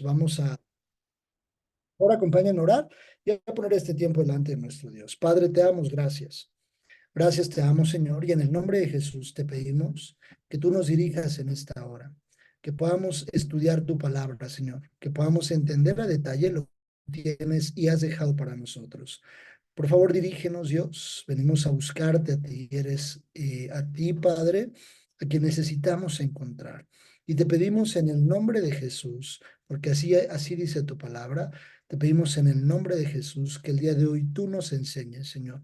Vamos a ahora acompañen a orar y a poner este tiempo delante de nuestro Dios. Padre, te damos gracias. Gracias te damos, Señor, y en el nombre de Jesús te pedimos que tú nos dirijas en esta hora, que podamos estudiar tu palabra, Señor, que podamos entender a detalle lo que tienes y has dejado para nosotros. Por favor, dirígenos, Dios. Venimos a buscarte a ti. Eres a ti, Padre, a quien necesitamos encontrar. Y te pedimos en el nombre de Jesús, porque así dice tu palabra, te pedimos en el nombre de Jesús que el día de hoy tú nos enseñes, Señor.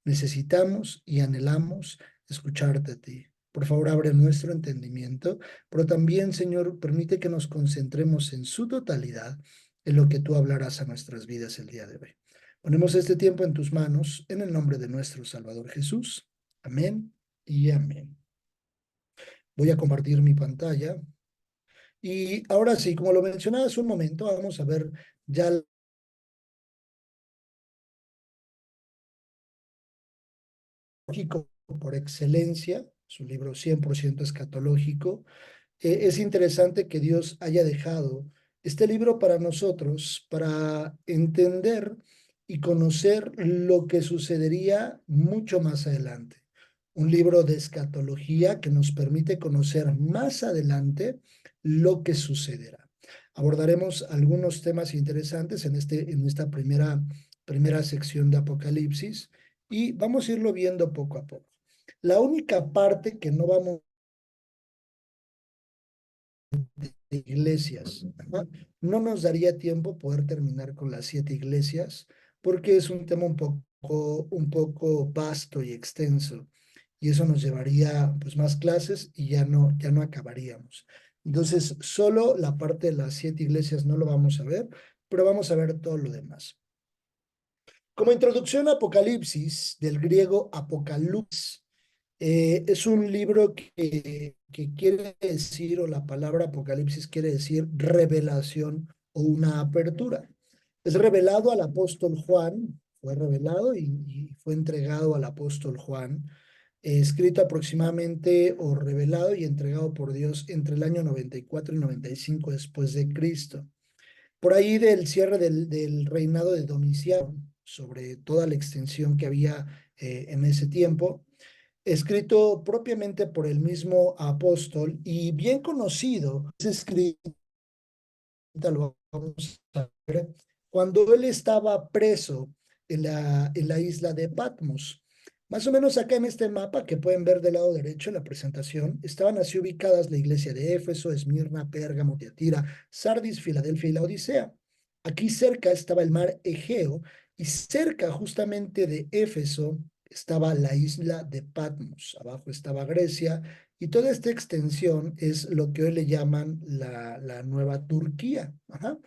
Necesitamos y anhelamos escucharte a ti. Por favor, abre nuestro entendimiento, pero también, Señor, permite que nos concentremos en su totalidad en lo que tú hablarás a nuestras vidas el día de hoy. Ponemos este tiempo en tus manos, en el nombre de nuestro Salvador Jesús. Amén y amén. Voy a compartir mi pantalla. Y ahora sí, como lo mencionaba hace un momento, vamos a ver ya lógico por excelencia, su libro 100% escatológico. Es interesante que Dios haya dejado este libro para nosotros, para entender y conocer lo que sucedería mucho más adelante. Un libro de escatología que nos permite conocer más adelante lo que sucederá. Abordaremos algunos temas interesantes en esta primera sección de Apocalipsis y vamos a irlo viendo poco a poco. La única parte que no vamos de iglesias. Ajá. No nos daría tiempo poder terminar con las 7 iglesias porque es un tema un poco vasto y extenso y eso nos llevaría pues más clases y ya no acabaríamos. Entonces, solo la parte de las 7 iglesias no lo vamos a ver, pero vamos a ver todo lo demás. Como introducción a Apocalipsis, del griego Apocalux, es un libro que quiere decir, o la palabra Apocalipsis quiere decir revelación o una apertura. Es revelado al apóstol Juan, fue revelado y fue entregado al apóstol Juan, escrito aproximadamente o revelado y entregado por Dios entre el año 94 y 95 después de Cristo. Por ahí del cierre del reinado de Domiciano, sobre toda la extensión que había en ese tiempo, escrito propiamente por el mismo apóstol y bien conocido, es escrito, lo vamos a ver, cuando él estaba preso en la isla de Patmos. Más o menos acá en este mapa que pueden ver del lado derecho en la presentación, estaban así ubicadas la iglesia de Éfeso, Esmirna, Pérgamo, Tiatira, Sardis, Filadelfia y la Odisea. Aquí cerca estaba el mar Egeo y cerca justamente de Éfeso estaba la isla de Patmos. Abajo estaba Grecia y toda esta extensión es lo que hoy le llaman la Nueva Turquía. Ajá.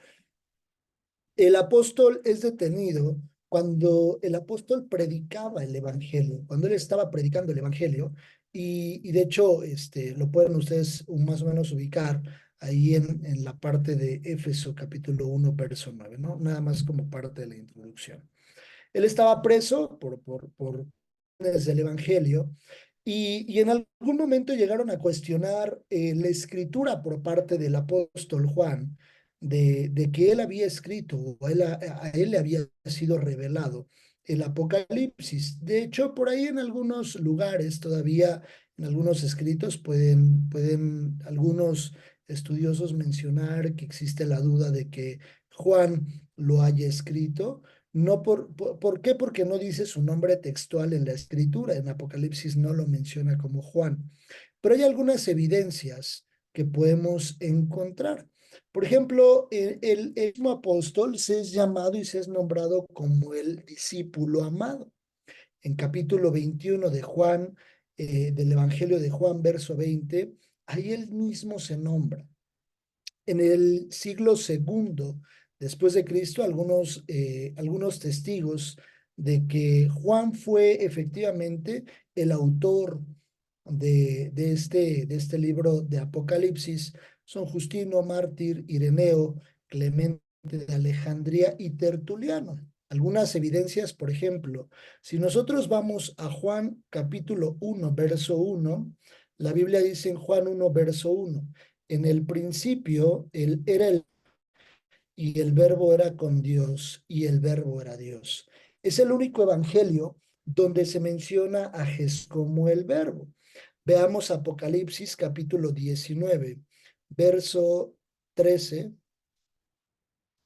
El apóstol es detenido cuando el apóstol predicaba el evangelio, cuando él estaba predicando el evangelio, y de hecho lo pueden ustedes más o menos ubicar ahí en la parte de Éfeso capítulo 1 verso 9, ¿no? Nada más como parte de la introducción. Él estaba preso por desde el evangelio y en algún momento llegaron a cuestionar la escritura por parte del apóstol Juan, de que él había escrito o a él le había sido revelado el Apocalipsis. De hecho, por ahí en algunos lugares todavía, en algunos escritos, pueden algunos estudiosos mencionar que existe la duda de que Juan lo haya escrito. No ¿por qué? Porque no dice su nombre textual en la escritura. En Apocalipsis no lo menciona como Juan. Pero hay algunas evidencias que podemos encontrar. Por ejemplo, el mismo apóstol se es llamado y se es nombrado como el discípulo amado. En capítulo 21 de Juan, del Evangelio de Juan, verso 20, ahí él mismo se nombra. En el siglo segundo después de Cristo, algunos testigos de que Juan fue efectivamente el autor de este libro de Apocalipsis son Justino, Mártir, Ireneo, Clemente de Alejandría y Tertuliano. Algunas evidencias, por ejemplo, si nosotros vamos a Juan capítulo 1, verso 1, la Biblia dice en Juan 1, verso 1, en el principio él era el y el verbo era con Dios, y el verbo era Dios. Es el único evangelio donde se menciona a Jesús como el verbo. Veamos Apocalipsis capítulo 19, verso 13.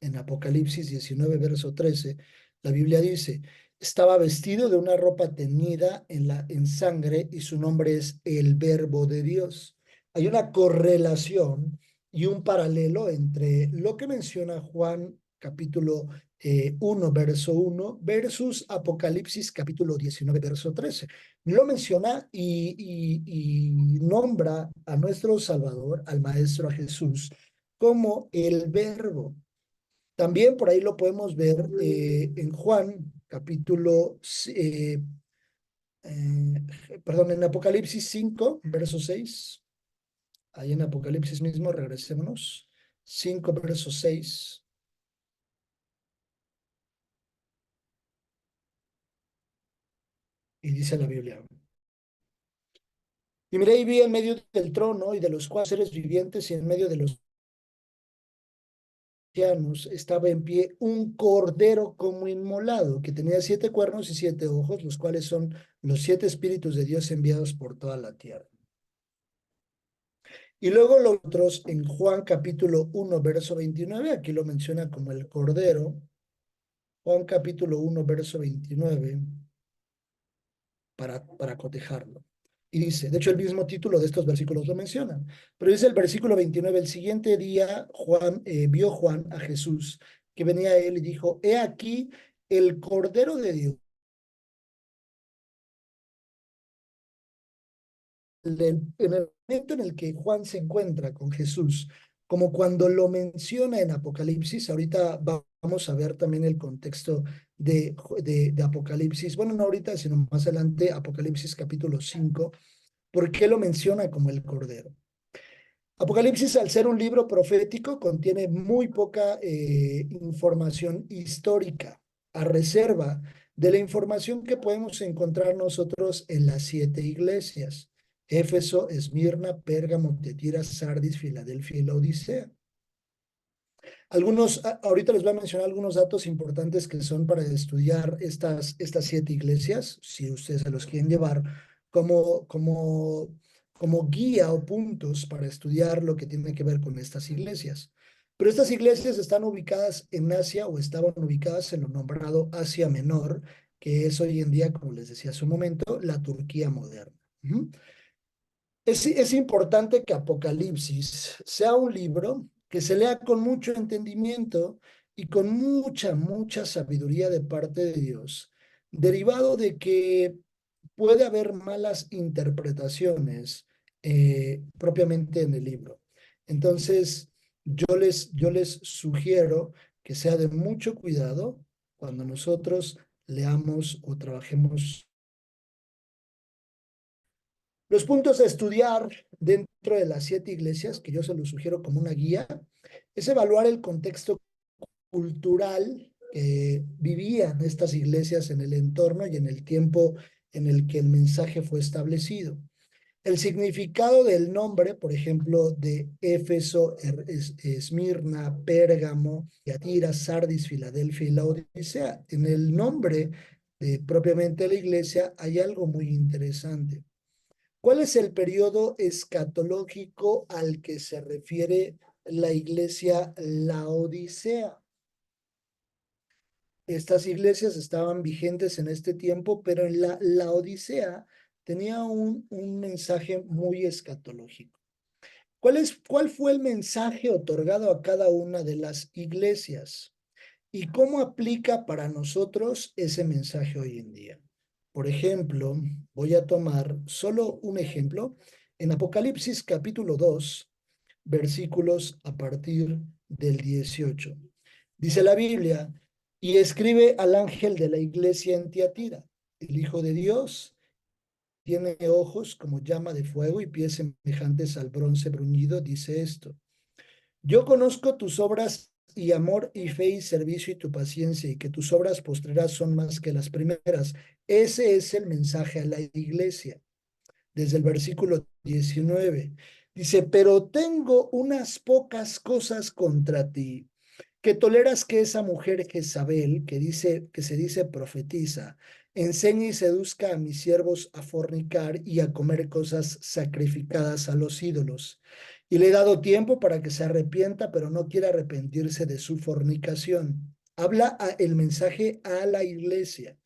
En Apocalipsis 19, verso 13, la Biblia dice, estaba vestido de una ropa teñida en sangre y su nombre es el Verbo de Dios. Hay una correlación y un paralelo entre lo que menciona Juan capítulo 1, verso 1, versus Apocalipsis capítulo 19, verso 13. Lo menciona y nombra a nuestro Salvador, al Maestro, a Jesús, como el Verbo. También por ahí lo podemos ver en Juan, capítulo, perdón, en Apocalipsis 5, verso 6. Ahí en Apocalipsis mismo, regresémonos. 5, verso 6. Y dice la Biblia. Y miré y vi en medio del trono y de los cuatro seres vivientes y en medio de los ancianos estaba en pie un cordero como inmolado, que tenía 7 cuernos y 7 ojos, los cuales son los 7 espíritus de Dios enviados por toda la tierra. Y luego los otros en Juan capítulo 1, verso 29, aquí lo menciona como el Cordero. Juan capítulo 1, verso 29, para cotejarlo. Y dice, de hecho el mismo título de estos versículos lo menciona, pero dice el versículo 29, el siguiente día vio Juan a Jesús que venía a él y dijo, he aquí el Cordero de Dios. En el momento en el que Juan se encuentra con Jesús, como cuando lo menciona en Apocalipsis, ahorita vamos a ver también el contexto de Apocalipsis, bueno, no ahorita, sino más adelante, Apocalipsis capítulo 5, ¿por qué lo menciona como el Cordero? Apocalipsis, al ser un libro profético, contiene muy poca información histórica, a reserva de la información que podemos encontrar nosotros en las 7 iglesias: Éfeso, Esmirna, Pérgamo, Tiatira, Sardis, Filadelfia y la Odisea. Ahorita les voy a mencionar algunos datos importantes que son para estudiar estas 7 iglesias, si ustedes se los quieren llevar como, como, como guía o puntos para estudiar lo que tiene que ver con estas iglesias. Pero estas iglesias están ubicadas en Asia o estaban ubicadas en lo nombrado Asia Menor, que es hoy en día, como les decía hace un momento, la Turquía moderna. Es importante que Apocalipsis sea un libro que se lea con mucho entendimiento y con mucha sabiduría de parte de Dios, derivado de que puede haber malas interpretaciones propiamente en el libro. Entonces, yo les sugiero que sea de mucho cuidado cuando nosotros leamos o trabajemos. Los puntos a estudiar dentro de las 7 iglesias, que yo se los sugiero como una guía, es evaluar el contexto cultural que vivían estas iglesias en el entorno y en el tiempo en el que el mensaje fue establecido. El significado del nombre, por ejemplo, de Éfeso, Esmirna, Pérgamo, Tiatira, Sardis, Filadelfia y la Odisea. En el nombre de propiamente la iglesia hay algo muy interesante. ¿Cuál es el periodo escatológico al que se refiere la iglesia Laodicea? Estas iglesias estaban vigentes en este tiempo, pero en la Laodicea tenía un mensaje muy escatológico. ¿Cuál fue el mensaje otorgado a cada una de las iglesias? ¿Y cómo aplica para nosotros ese mensaje hoy en día? Por ejemplo, voy a tomar solo un ejemplo. En Apocalipsis capítulo 2, versículos a partir del 18. Dice la Biblia, y escribe al ángel de la iglesia en Tiatira, el Hijo de Dios tiene ojos como llama de fuego y pies semejantes al bronce bruñido, dice esto. Yo conozco tus obras y amor y fe y servicio y tu paciencia y que tus obras postreras son más que las primeras. Ese es el mensaje a la iglesia. Desde el versículo 19 dice, pero tengo unas pocas cosas contra ti, que toleras que esa mujer Jezabel, que se dice profetiza, enseñe y seduzca a mis siervos a fornicar y a comer cosas sacrificadas a los ídolos. Y le he dado tiempo para que se arrepienta, pero no quiere arrepentirse de su fornicación. Habla el mensaje a la iglesia.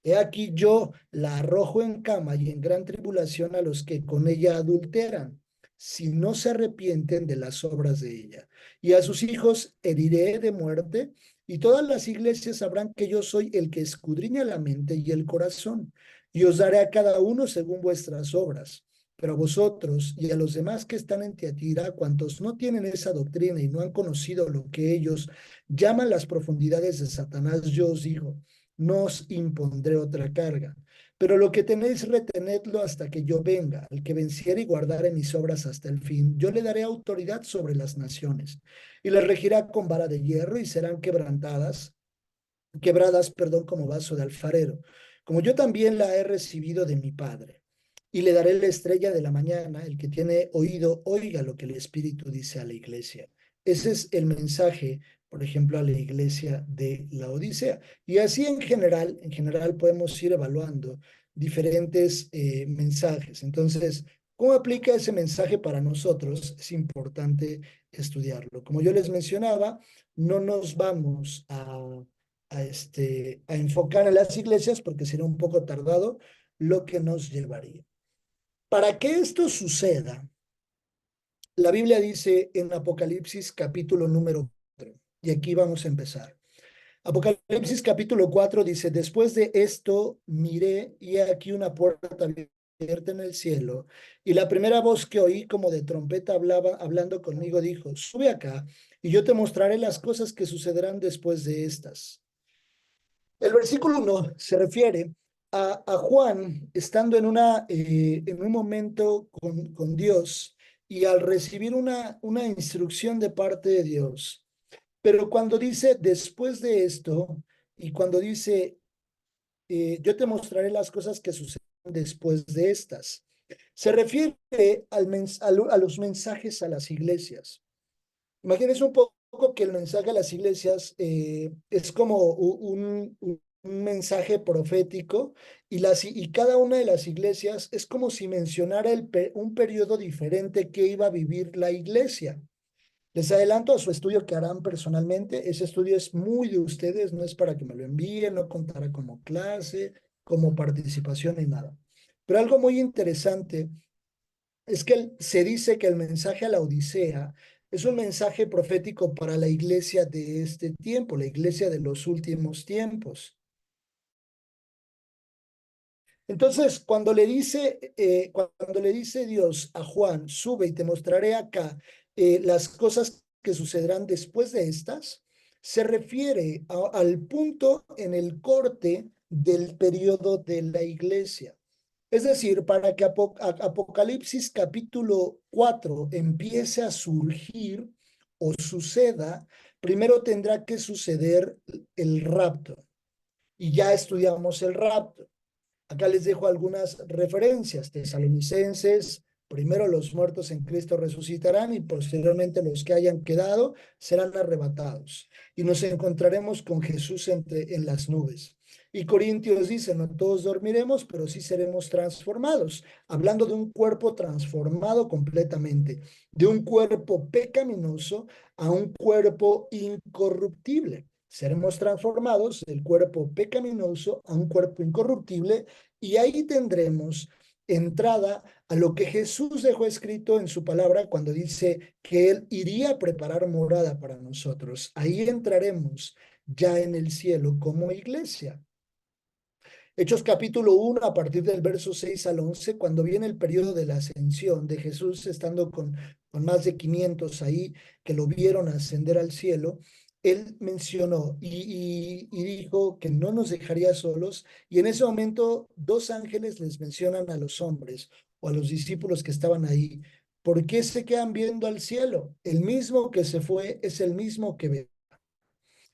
He aquí yo la arrojo en cama y en gran tribulación a los que con ella adulteran, si no se arrepienten de las obras de ella. Y a sus hijos heriré de muerte, y todas las iglesias sabrán que yo soy el que escudriña la mente y el corazón, y os daré a cada uno según vuestras obras. Pero a vosotros y a los demás que están en Tiatira, cuantos no tienen esa doctrina y no han conocido lo que ellos llaman las profundidades de Satanás, yo os digo, no os impondré otra carga. Pero lo que tenéis, retenedlo hasta que yo venga. Al que venciere y guardare mis obras hasta el fin, yo le daré autoridad sobre las naciones, y las regirá con vara de hierro, y serán quebradas, perdón, como vaso de alfarero, como yo también la he recibido de mi Padre. Y le daré la estrella de la mañana. El que tiene oído, oiga lo que el Espíritu dice a la iglesia. Ese es el mensaje, por ejemplo, a la iglesia de la Odisea. Y así en general podemos ir evaluando diferentes mensajes. Entonces, ¿cómo aplica ese mensaje para nosotros? Es importante estudiarlo. Como yo les mencionaba, no nos vamos a enfocar en las iglesias porque sería un poco tardado lo que nos llevaría. Para que esto suceda, la Biblia dice en Apocalipsis capítulo número 4, y aquí vamos a empezar. Apocalipsis capítulo 4 dice, después de esto miré y aquí una puerta abierta en el cielo, y la primera voz que oí como de trompeta hablando conmigo dijo, sube acá y yo te mostraré las cosas que sucederán después de estas. El versículo 1 se refiere a Juan estando en un momento con Dios y al recibir una instrucción de parte de Dios. Pero cuando dice después de esto y cuando dice yo te mostraré las cosas que suceden después de estas, se refiere a los mensajes a las iglesias. Imagínense un poco que el mensaje a las iglesias es como un mensaje profético y cada una de las iglesias es como si mencionara un periodo diferente que iba a vivir la iglesia. Les adelanto a su estudio que harán personalmente. Ese estudio es muy de ustedes, no es para que me lo envíen, no contará como clase, como participación ni nada. Pero algo muy interesante es que se dice que el mensaje a la Odisea es un mensaje profético para la iglesia de este tiempo, la iglesia de los últimos tiempos. Entonces, cuando le dice Dios a Juan, sube y te mostraré acá las cosas que sucederán después de estas, se refiere al punto en el corte del periodo de la iglesia. Es decir, para que Apocalipsis capítulo 4 empiece a surgir o suceda, primero tendrá que suceder el rapto. Y ya estudiamos el rapto. Acá les dejo algunas referencias. Tesalonicenses, primero los muertos en Cristo resucitarán y posteriormente los que hayan quedado serán arrebatados. Y nos encontraremos con Jesús en las nubes. Y Corintios dice, no todos dormiremos, pero sí seremos transformados, hablando de un cuerpo transformado completamente, de un cuerpo pecaminoso a un cuerpo incorruptible. Seremos transformados del cuerpo pecaminoso a un cuerpo incorruptible y ahí tendremos entrada a lo que Jesús dejó escrito en su palabra cuando dice que Él iría a preparar morada para nosotros. Ahí entraremos ya en el cielo como iglesia. Hechos capítulo 1, a partir del verso 6 al 11, cuando viene el periodo de la ascensión de Jesús, estando con más de 500 ahí que lo vieron ascender al cielo, él mencionó y dijo que no nos dejaría solos, y en ese momento dos ángeles les mencionan a los hombres o a los discípulos que estaban ahí, ¿por qué se quedan viendo al cielo? El mismo que se fue es el mismo que ve.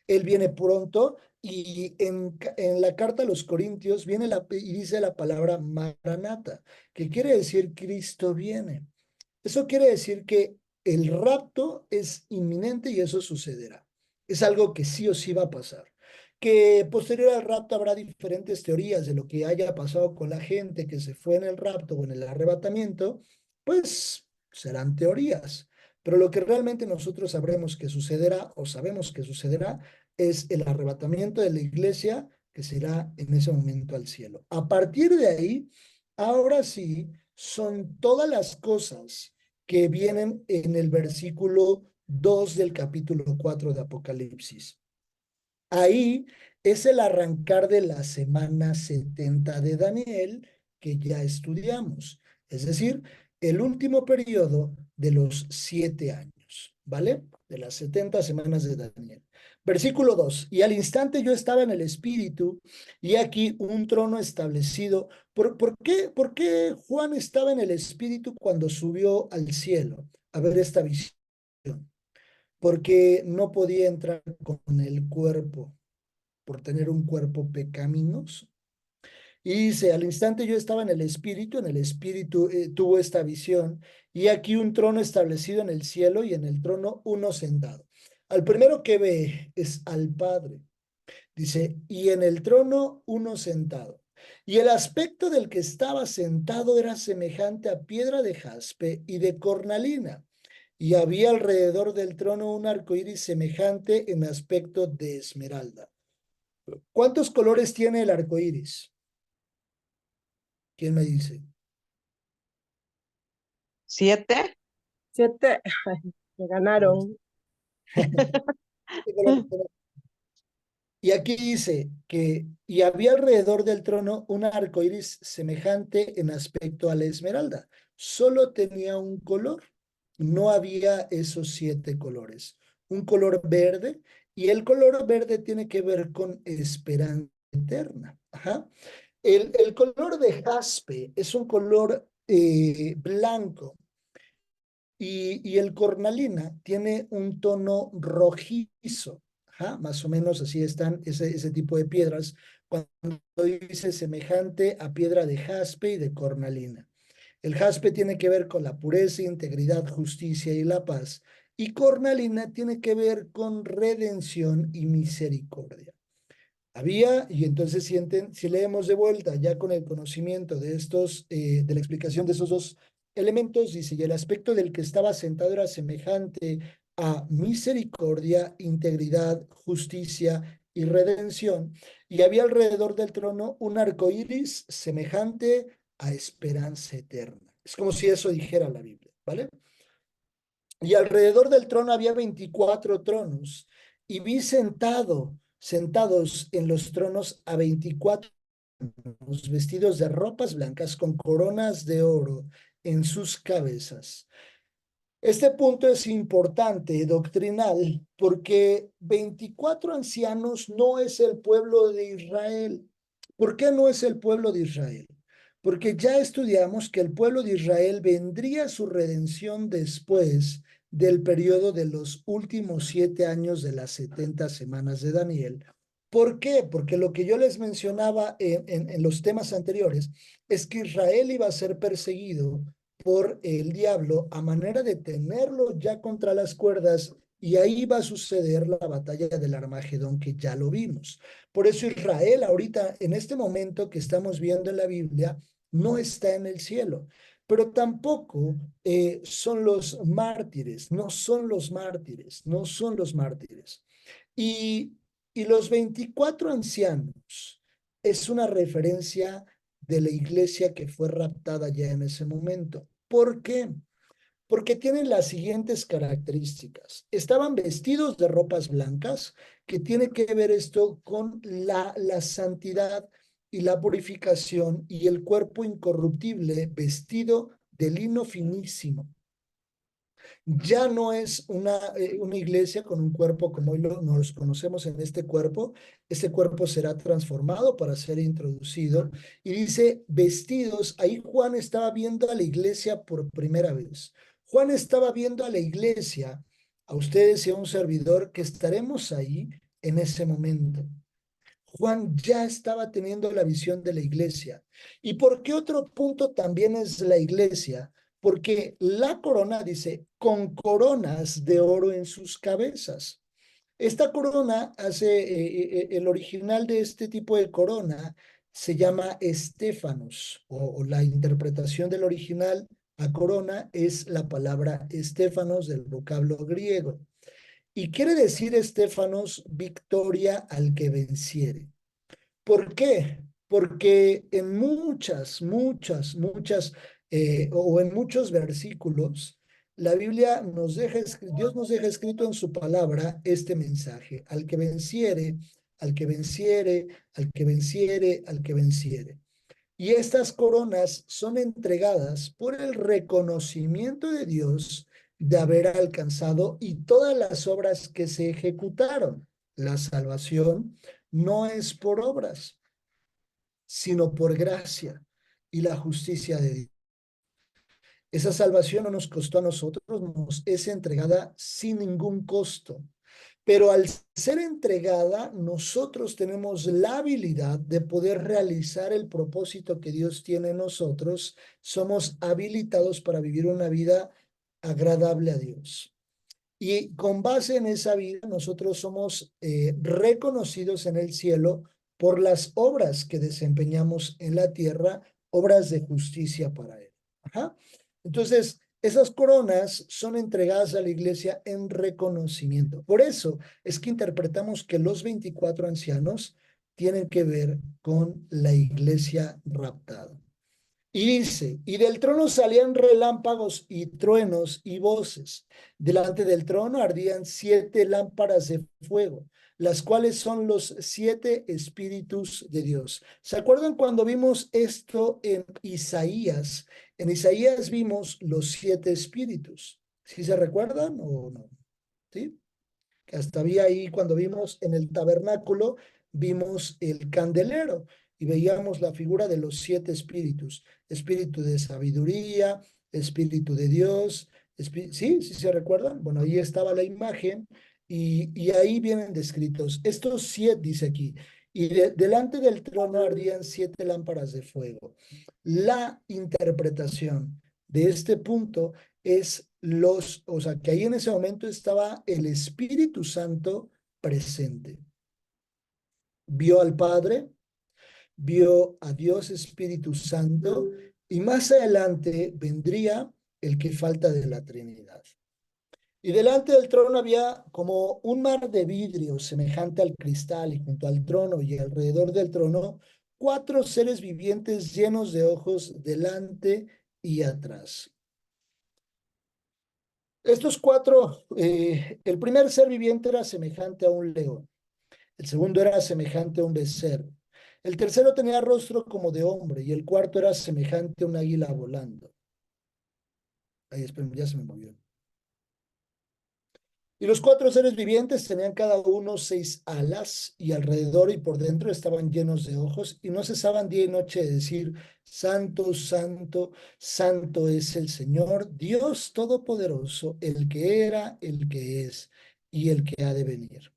Él viene pronto y en la carta a los Corintios viene y dice la palabra Maranata, que quiere decir Cristo viene. Eso quiere decir que el rapto es inminente y eso sucederá. Es algo que sí o sí va a pasar. Que posterior al rapto habrá diferentes teorías de lo que haya pasado con la gente que se fue en el rapto o en el arrebatamiento, pues serán teorías. Pero lo que realmente nosotros sabremos que sucederá o sabemos que sucederá es el arrebatamiento de la iglesia que será en ese momento al cielo. A partir de ahí, ahora sí, son todas las cosas que vienen en el versículo 2 del capítulo 4 de Apocalipsis. Ahí es el arrancar de la semana 70 de Daniel que ya estudiamos, es decir, el último periodo de los 7 años, ¿vale? De las 70 semanas de Daniel. Versículo 2, y al instante yo estaba en el espíritu y aquí un trono establecido. ¿Por qué Juan estaba en el espíritu cuando subió al cielo a ver esta visión? Porque no podía entrar con el cuerpo, por tener un cuerpo pecaminoso. Y dice, al instante yo estaba en el espíritu tuvo esta visión, y aquí un trono establecido en el cielo y en el trono uno sentado. Al primero que ve es al Padre. Dice, y en el trono uno sentado. Y el aspecto del que estaba sentado era semejante a piedra de jaspe y de cornalina. Y había alrededor del trono un arco iris semejante en aspecto de esmeralda. ¿Cuántos colores tiene el arco iris? ¿Quién me dice? 7. 7, me ganaron. Y aquí dice que, y había alrededor del trono un arco iris semejante en aspecto a la esmeralda. Solo tenía un color, no había esos 7 colores. Un color verde, y el color verde tiene que ver con esperanza eterna. Ajá. El color de jaspe es un color blanco, y el cornalina tiene un tono rojizo. Ajá, más o menos así están ese tipo de piedras cuando dice semejante a piedra de jaspe y de cornalina. El jaspe tiene que ver con la pureza, integridad, justicia y la paz. Y cornalina tiene que ver con redención y misericordia. Había, y entonces si leemos de vuelta ya con el conocimiento de estos, de la explicación de esos dos elementos, dice, y el aspecto del que estaba sentado era semejante a misericordia, integridad, justicia y redención, y había alrededor del trono un arco iris semejante a esperanza eterna. Es como si eso dijera la Biblia, ¿vale? Y alrededor del trono había 24 tronos, y vi sentados en los tronos a 24 vestidos de ropas blancas con coronas de oro en sus cabezas. Este punto es importante, doctrinal, porque 24 ancianos no es el pueblo de Israel. ¿Por qué no es el pueblo de Israel? Porque ya estudiamos que el pueblo de Israel vendría a su redención después del periodo de los últimos 7 años de las 70 semanas de Daniel. ¿Por qué? Porque lo que yo les mencionaba en los temas anteriores es que Israel iba a ser perseguido por el diablo a manera de tenerlo ya contra las cuerdas, y ahí va a suceder la batalla del Armagedón que ya lo vimos. Por eso Israel ahorita, en este momento que estamos viendo en la Biblia, no está en el cielo, pero tampoco son los mártires, no son los mártires, no son los mártires. Y, y los 24 ancianos es una referencia de la iglesia que fue raptada ya en ese momento. ¿Por qué? Porque tienen las siguientes características. Estaban vestidos de ropas blancas, que tiene que ver esto con la santidad y la purificación, y el cuerpo incorruptible vestido de lino finísimo. Ya no es una iglesia con un cuerpo como hoy nos conocemos en este cuerpo. Este cuerpo será transformado para ser introducido. Y dice, vestidos, ahí Juan estaba viendo a la iglesia por primera vez. Juan estaba viendo a la iglesia, a ustedes y a un servidor, que estaremos ahí en ese momento. Juan ya estaba teniendo la visión de la iglesia. ¿Y por qué otro punto también es la iglesia? Porque la corona dice, con coronas de oro en sus cabezas. Esta corona el original de este tipo de corona se llama estéfanos, o la interpretación del original a corona es la palabra estéfanos del vocablo griego. Y quiere decir estéfanos victoria al que venciere. ¿Por qué? Porque en o en muchos versículos, la Biblia Dios nos deja escrito en su palabra este mensaje: al que venciere, al que venciere, al que venciere, al que venciere. Y estas coronas son entregadas por el reconocimiento de Dios de haber alcanzado y todas las obras que se ejecutaron. La salvación no es por obras, sino por gracia y la justicia de Dios. Esa salvación no nos costó a nosotros, nos es entregada sin ningún costo. Pero al ser entregada, nosotros tenemos la habilidad de poder realizar el propósito que Dios tiene en nosotros. Somos habilitados para vivir una vida agradable a Dios. Y con base en esa vida, nosotros somos reconocidos en el cielo por las obras que desempeñamos en la tierra, obras de justicia para Él. Ajá. Entonces, esas coronas son entregadas a la iglesia en reconocimiento. Por eso es que interpretamos que los 24 ancianos tienen que ver con la iglesia raptada. Y dice, y del trono salían relámpagos y truenos y voces. Delante del trono ardían 7 lámparas de fuego, las cuales son los 7 espíritus de Dios. ¿Se acuerdan cuando vimos esto en Isaías? En Isaías vimos los 7 espíritus. ¿Sí se recuerdan o no? ¿Sí? Que hasta había ahí cuando vimos en el tabernáculo, vimos el candelero y veíamos la figura de los 7 espíritus: espíritu de sabiduría, espíritu de Dios, ¿sí? ¿Sí se recuerdan? Bueno, ahí estaba la imagen y ahí vienen descritos. Estos 7, dice aquí, y delante del trono ardían 7 lámparas de fuego. La interpretación de este punto es o sea, que ahí en ese momento estaba el Espíritu Santo presente. Vio al Padre, vio a Dios Espíritu Santo, y más adelante vendría el que falta de la Trinidad. Y delante del trono había como un mar de vidrio semejante al cristal, y junto al trono y alrededor del trono, 4 seres vivientes llenos de ojos delante y atrás. Estos 4, el primer ser viviente era semejante a un león, el segundo era semejante a un becerro, el tercero tenía rostro como de hombre, y el cuarto era semejante a un águila volando. Ahí, esperen, ya se me movió. Y los 4 seres vivientes tenían cada uno 6 alas, y alrededor y por dentro estaban llenos de ojos, y no cesaban día y noche de decir: Santo, santo, santo es el Señor, Dios Todopoderoso, el que era, el que es y el que ha de venir.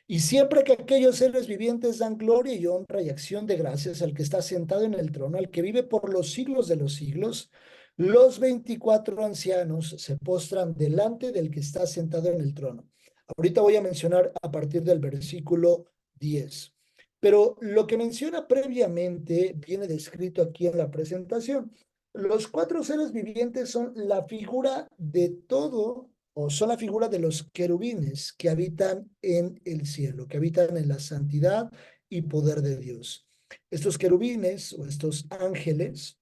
Y siempre que aquellos seres vivientes dan gloria y honra y acción de gracias al que está sentado en el trono, al que vive por los siglos de los siglos, los 24 ancianos se postran delante del que está sentado en el trono. Ahorita voy a mencionar a partir del versículo 10. Pero lo que menciona previamente viene descrito aquí en la presentación. Los 4 seres vivientes son la figura de todo, o son la figura de los querubines que habitan en el cielo, que habitan en la santidad y poder de Dios. Estos querubines o estos ángeles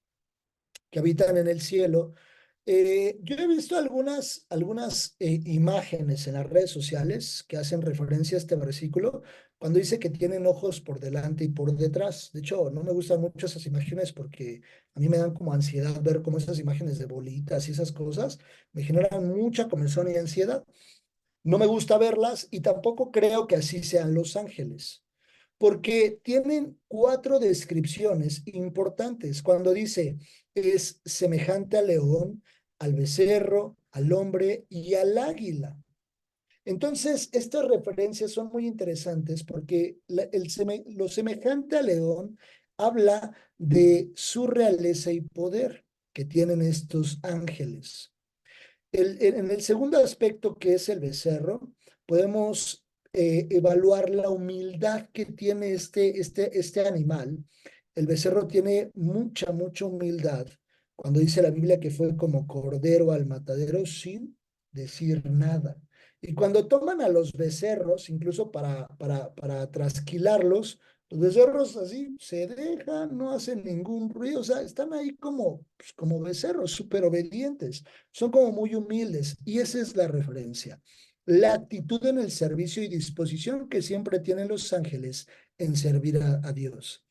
que habitan en el cielo, yo he visto algunas imágenes en las redes sociales que hacen referencia a este versículo, cuando dice que tienen ojos por delante y por detrás. De hecho, no me gustan mucho esas imágenes porque a mí me dan como ansiedad ver como esas imágenes de bolitas y esas cosas me generan mucha comezón y ansiedad. No me gusta verlas y tampoco creo que así sean los ángeles, porque tienen 4 descripciones importantes. Cuando dice es semejante al león, al becerro, al hombre y al águila. Entonces, estas referencias son muy interesantes porque lo semejante al león habla de su realeza y poder que tienen estos ángeles. En el segundo aspecto, que es el becerro, podemos evaluar la humildad que tiene este animal. El becerro tiene mucha humildad. Cuando dice la Biblia que fue como cordero al matadero sin decir nada. Y cuando toman a los becerros, incluso para trasquilarlos, los becerros así se dejan, no hacen ningún ruido, o sea, están ahí como, pues, como becerros, súper obedientes, son como muy humildes, y esa es la referencia. La actitud en el servicio y disposición que siempre tienen los ángeles en servir a Dios.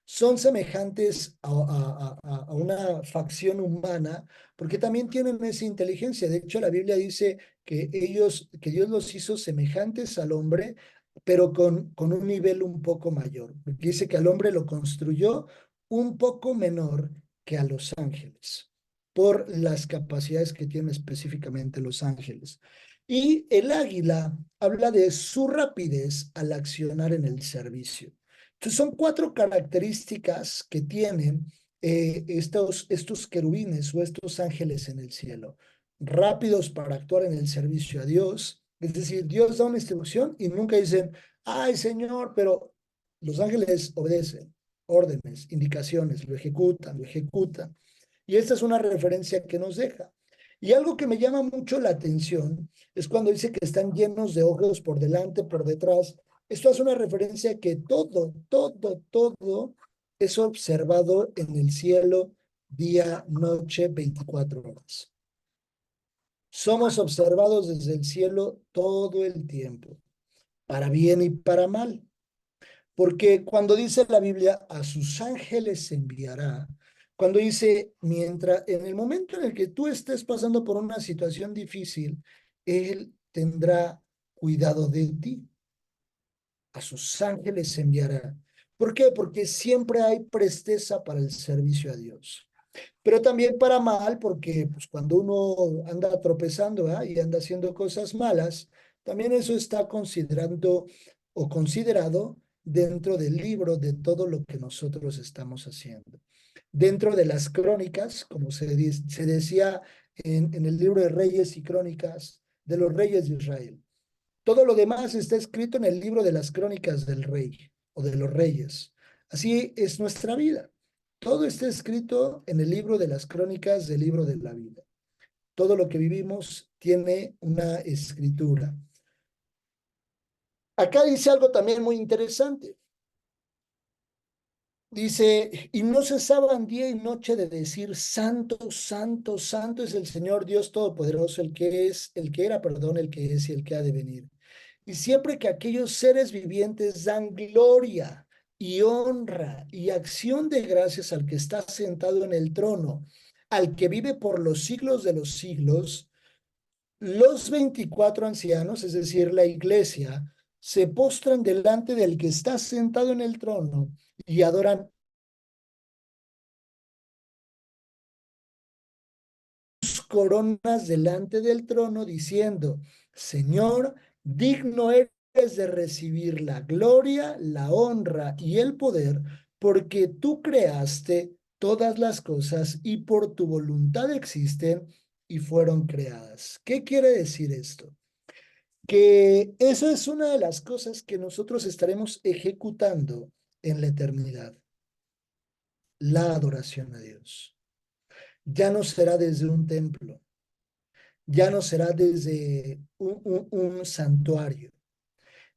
Son semejantes a una facción humana porque también tienen esa inteligencia. De hecho, la Biblia dice que que Dios los hizo semejantes al hombre, pero con un nivel un poco mayor. Dice que al hombre lo construyó un poco menor que a los ángeles, por las capacidades que tienen específicamente los ángeles. Y el águila habla de su rapidez al accionar en el servicio. Entonces son cuatro características que tienen estos querubines o estos ángeles en el cielo. Rápidos para actuar en el servicio a Dios, es decir, Dios da una instrucción y nunca dicen, ay Señor, pero los ángeles obedecen órdenes, indicaciones, lo ejecutan, lo ejecutan. Y esta es una referencia que nos deja. Y algo que me llama mucho la atención es cuando dice que están llenos de ojos por delante, por detrás. Esto hace una referencia a que todo es observado en el cielo día, noche, 24 horas. Somos observados desde el cielo todo el tiempo, para bien y para mal. Porque cuando dice la Biblia, a sus ángeles enviará, cuando dice, mientras, en el momento en el que tú estés pasando por una situación difícil, Él tendrá cuidado de ti. A sus ángeles enviará. ¿Por qué? Porque siempre hay presteza para el servicio a Dios. Pero también para mal, porque pues, cuando uno anda tropezando y anda haciendo cosas malas, también eso está considerando o considerado dentro del libro de todo lo que nosotros estamos haciendo. Dentro de las crónicas, como se decía en el libro de Reyes y Crónicas de los Reyes de Israel. Todo lo demás está escrito en el libro de las crónicas del rey o de los reyes. Así es nuestra vida. Todo está escrito en el libro de las crónicas del libro de la vida. Todo lo que vivimos tiene una escritura. Acá dice algo también muy interesante. Dice, y no cesaban día y noche de decir, santo, santo, santo es el Señor Dios Todopoderoso, el que es, el que era, perdón, el que es y el que ha de venir. Y siempre que aquellos seres vivientes dan gloria y honra y acción de gracias al que está sentado en el trono, al que vive por los siglos de los siglos, los 24 ancianos, es decir, la iglesia, se postran delante del que está sentado en el trono y adoran coronas delante del trono diciendo, Señor, digno eres de recibir la gloria, la honra y el poder, porque tú creaste todas las cosas y por tu voluntad existen y fueron creadas. ¿Qué quiere decir esto? Que eso es una de las cosas que nosotros estaremos ejecutando en la eternidad, la adoración a Dios. Ya no será desde un templo, ya no será desde un santuario,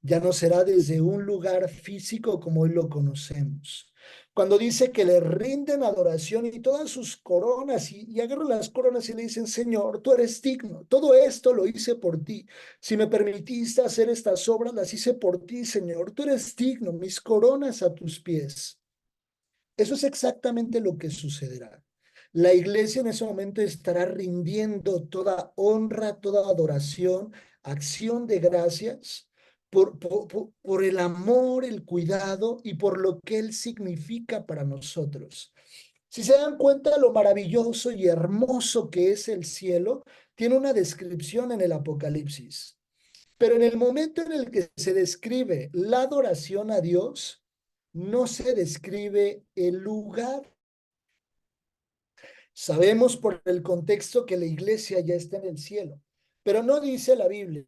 ya no será desde un lugar físico como hoy lo conocemos. Cuando dice que le rinden adoración y todas sus coronas y agarran las coronas y le dicen, Señor, tú eres digno, todo esto lo hice por ti. Si me permitiste hacer estas obras, las hice por ti, Señor, tú eres digno, mis coronas a tus pies. Eso es exactamente lo que sucederá. La iglesia en ese momento estará rindiendo toda honra, toda adoración, acción de gracias por el amor, el cuidado y por lo que Él significa para nosotros. Si se dan cuenta lo maravilloso y hermoso que es el cielo, tiene una descripción en el Apocalipsis. Pero en el momento en el que se describe la adoración a Dios, no se describe el lugar. Sabemos por el contexto que la iglesia ya está en el cielo, pero no dice la Biblia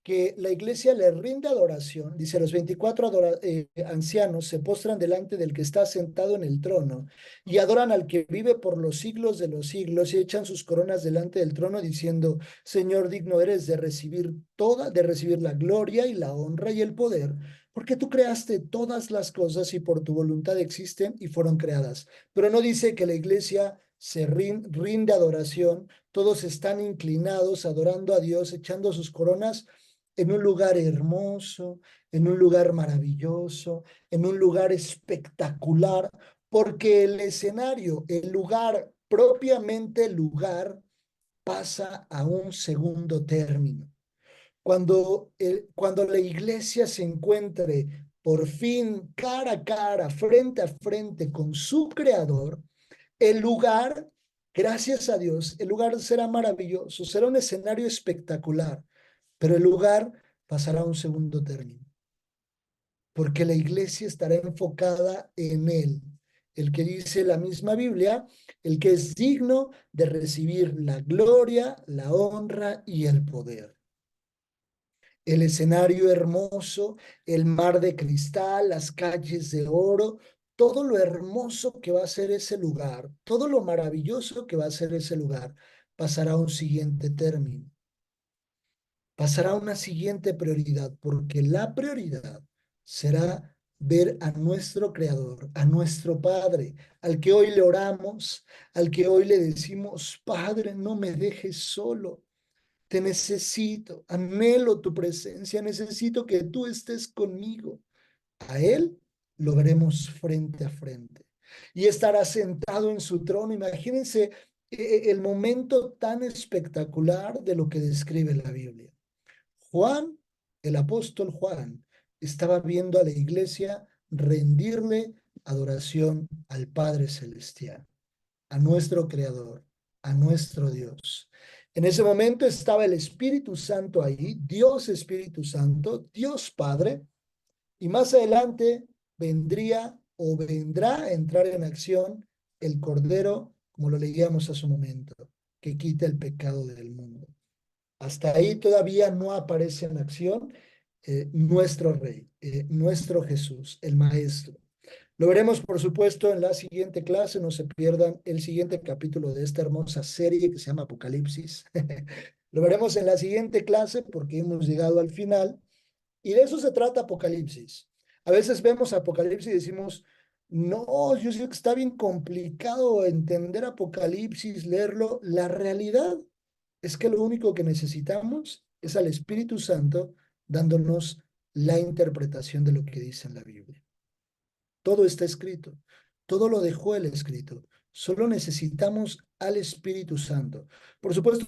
que la iglesia le rinde adoración. Dice, los 24 ancianos se postran delante del que está sentado en el trono y adoran al que vive por los siglos de los siglos y echan sus coronas delante del trono diciendo, Señor, digno eres de recibir de recibir la gloria y la honra y el poder, porque tú creaste todas las cosas y por tu voluntad existen y fueron creadas. Pero no dice que la iglesia se rinde adoración, todos están inclinados, adorando a Dios, echando sus coronas en un lugar hermoso, en un lugar maravilloso, en un lugar espectacular, porque el escenario, el lugar, propiamente el lugar, pasa a un segundo término. Cuando la iglesia se encuentre por fin cara a cara, frente a frente con su creador, el lugar, gracias a Dios, el lugar será maravilloso, será un escenario espectacular, pero el lugar pasará a un segundo término, porque la iglesia estará enfocada en él, el que dice la misma Biblia, el que es digno de recibir la gloria, la honra y el poder. El escenario hermoso, el mar de cristal, las calles de oro, todo lo hermoso que va a ser ese lugar, todo lo maravilloso que va a ser ese lugar, pasará a un siguiente término, pasará a una siguiente prioridad, porque la prioridad será ver a nuestro Creador, a nuestro Padre, al que hoy le oramos, al que hoy le decimos, Padre, no me dejes solo. Te necesito, anhelo tu presencia, necesito que tú estés conmigo. A Él lo veremos frente a frente y estará sentado en su trono. Imagínense el momento tan espectacular de lo que describe la Biblia. Juan, el apóstol Juan, estaba viendo a la iglesia rendirle adoración al Padre Celestial, a nuestro Creador, a nuestro Dios. En ese momento estaba el Espíritu Santo ahí, Dios Espíritu Santo, Dios Padre, y más adelante vendría o vendrá a entrar en acción el Cordero, como lo leíamos hace un momento, que quita el pecado del mundo. Hasta ahí todavía no aparece en acción nuestro Rey, nuestro Jesús, el Maestro. Lo veremos, por supuesto, en la siguiente clase. No se pierdan el siguiente capítulo de esta hermosa serie que se llama Apocalipsis. Lo veremos en la siguiente clase porque hemos llegado al final. Y de eso se trata Apocalipsis. A veces vemos Apocalipsis y decimos, no, yo sé que está bien complicado entender Apocalipsis, leerlo. La realidad es que lo único que necesitamos es al Espíritu Santo dándonos la interpretación de lo que dice en la Biblia. Todo está escrito, todo lo dejó el escrito. Solo necesitamos al Espíritu Santo. Por supuesto,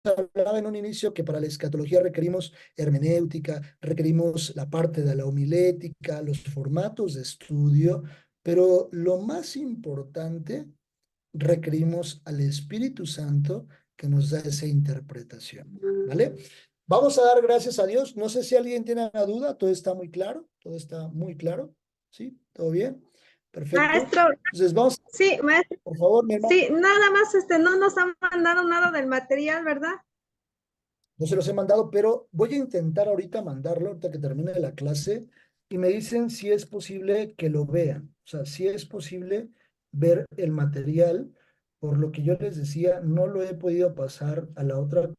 hablaba en un inicio que para la escatología requerimos hermenéutica, requerimos la parte de la homilética, los formatos de estudio, pero lo más importante, requerimos al Espíritu Santo que nos da esa interpretación, ¿vale? Vamos a dar gracias a Dios. No sé si alguien tiene una duda, todo está muy claro, todo está muy claro, ¿sí? ¿Todo bien? Perfecto. Maestro, Entonces vamos, sí, maestro, por favor, mi hermano. sí, nada más, no nos han mandado nada del material, ¿verdad? No se los he mandado, pero voy a intentar ahorita mandarlo, ahorita que termine la clase, y me dicen si es posible que lo vean. O sea, si es posible ver el material. Por lo que yo les decía, no lo he podido pasar a la otra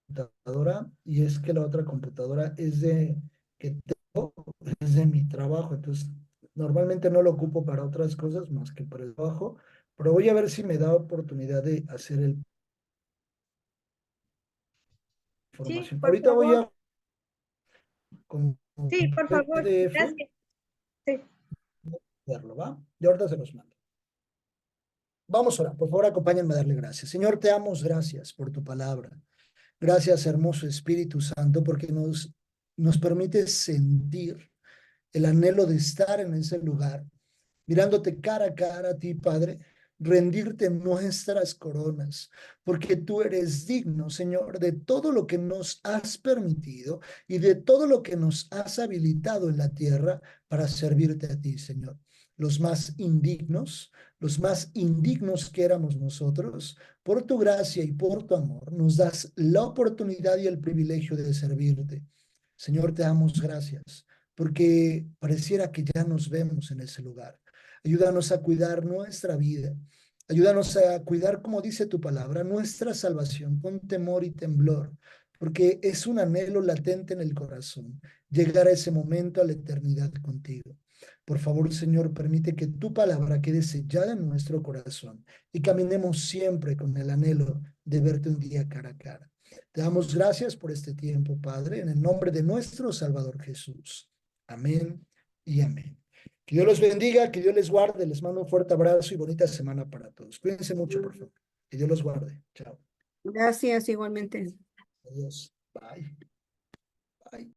computadora, y es que la otra computadora que tengo, es de mi trabajo. Entonces, normalmente no lo ocupo para otras cosas más que para el trabajo, pero voy a ver si me da oportunidad de hacer el Sí, información. por Ahorita voy favor. a con Sí, por favor. PDF Gracias. Sí. verlo, ¿va? Y ahorita se los mando. Vamos a orar. Por favor, acompáñenme a darle gracias. Señor, te damos gracias por tu palabra. Gracias, hermoso Espíritu Santo, porque nos permite sentir el anhelo de estar en ese lugar, mirándote cara a cara a ti, Padre, rendirte nuestras coronas, porque tú eres digno, Señor, de todo lo que nos has permitido y de todo lo que nos has habilitado en la tierra para servirte a ti, Señor. los más indignos que éramos nosotros. Por tu gracia y por tu amor, nos das la oportunidad y el privilegio de servirte. Señor, te damos gracias, porque pareciera que ya nos vemos en ese lugar. Ayúdanos a cuidar nuestra vida. Ayúdanos a cuidar, como dice tu palabra, nuestra salvación con temor y temblor, porque es un anhelo latente en el corazón, llegar a ese momento, a la eternidad contigo. Por favor, Señor, permite que tu palabra quede sellada en nuestro corazón y caminemos siempre con el anhelo de verte un día cara a cara. Te damos gracias por este tiempo, Padre, en el nombre de nuestro Salvador Jesús. Amén y amén. Que Dios los bendiga, que Dios les guarde. Les mando un fuerte abrazo y bonita semana para todos. Cuídense mucho, por favor. Que Dios los guarde. Chao. Gracias, igualmente. Adiós. Bye.